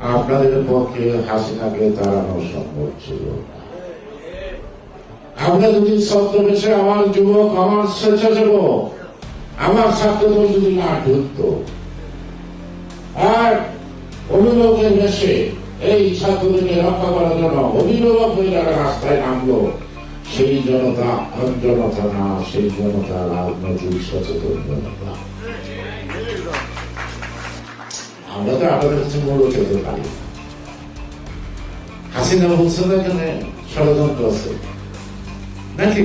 আপনাদের পক্ষে হাসিনাকে তাড়ানো সম্ভব ছিল না। আমরা যদি ছদ্মবেশে আমার যুবক, আমার স্বেচ্ছাসেবক, আমার ছাত্রদল যদি না ঢুকত আর অভিভাবকের বেশে এই ছাত্রদেরকে রক্ষা করার জন্য অভিভাবক হয়ে যারা রাস্তায় নামলো, সেই জনতা অজনতা না, সেই জনতা রাজনৈতিক সচেতন জনতা। আমরা তো আপনাদের কাছে মূল্য খেতে পারি। হাসিনা বলছে না এখানে ষড়যন্ত্র আছে নাকি?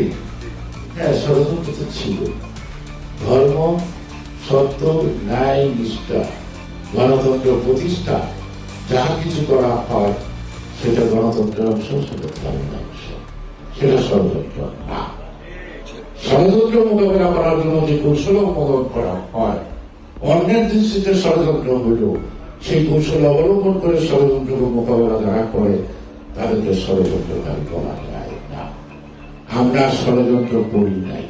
হ্যাঁ, ষড়যন্ত্র তো ছিল। ধর্ম, সত্য, ন্যায়, নিষ্ঠা, গণতন্ত্র প্রতিষ্ঠা যাহা কিছু করা হয় সেটা গণতন্ত্রের অংশ, সেটা ধর্মের অংশ, সেটা ষড়যন্ত্র না। ষড়যন্ত্র মোকাবেলা করার জন্য যে কৌশল অবলম্বন করা হয়, অন্যের দৃষ্টিতে ষড়যন্ত্র হইল, সেই কৌশল অবলম্বন করে ষড়যন্ত্র মোকাবেলা যারা করে তাদেরকে ষড়যন্ত্রকারী বলা যায় না। আমরা ষড়যন্ত্র করি নাই,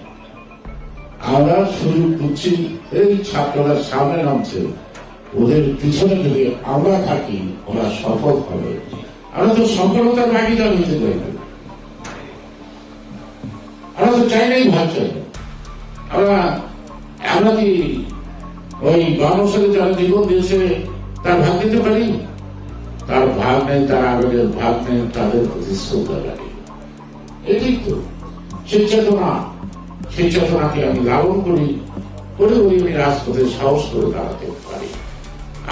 আমরা সুযোগ দিচ্ছি। এই ছাত্ররা সামনে নামছে, ওদের পিছনে যদি আমরা থাকি ওরা সফল হবে। আমরা তো সফলতার ভাগিদার হতে চাই, আমরা তো চাই নাই ভাগ চাই। আমরা কি ওই গণসাথে যারা জীবন দিয়েছে তার ভাগ দিতে পারি? তার ভাগ নেই, তার আবেগের ভাগ নেই, তাদের প্রতি শ্রদ্ধা লাগে। এটাই তো সেই চেতনাকে আমি লালন করি, করে ওই আমি রাজপথে সাহস করে দাঁড়াতে পারি।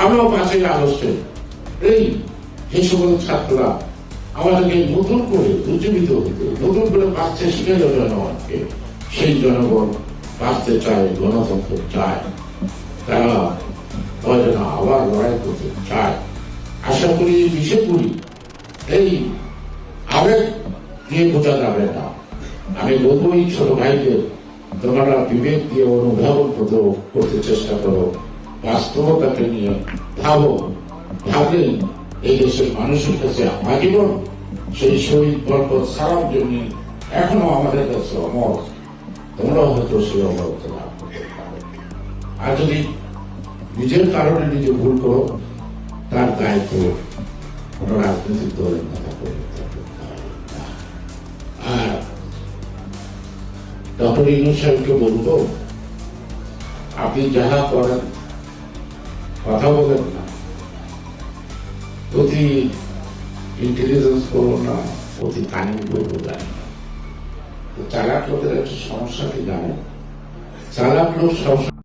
আমরাও 5ই আগস্টে এই যে সকল ছাত্ররা আমাদেরকে নতুন করে উজ্জীবিত হতে, নতুন করে বাঁচতে শিখে যাবে জনগণকে, সেই জনগণ বাঁচতে চায়, গণতন্ত্র চায়, তারা হয়তো আবার লড়াই করতে চায়। আশা করি বিশেষ করি এই আবেগ দিয়ে বোঝা যাবে না। আমি বলবো এই ছোট ভাইদের, তোমরা বিবেক দিয়ে অনুধাবন করতে চেষ্টা করো, বাস্তবতাকে নিয়ে ভাবো। ভাবলেই এই দেশের মানুষের কাছে আজীবন সেই শহীদ বরকত সালাম জন্য এখনো আমাদের কাছে অমর। তোমরাও হয়তো সেই অমরত্ব লাভ করতে পারো। আর যদি নিজের কারণে নিজে ভুল করো, তার দায়িত্ব কোন রাজনৈতিক দলের মাথা করে আর ডক্টর ইউনূস সাহেবকে বলবো, আপনি যাহা করেন কথা বলেন না, অতি ইন্টেলিজেন্স করবো না, অতি কানিং করবো জানি না। চালাক লোকের একটা সমস্যা কি জানেন? চালাক লোক সবসময়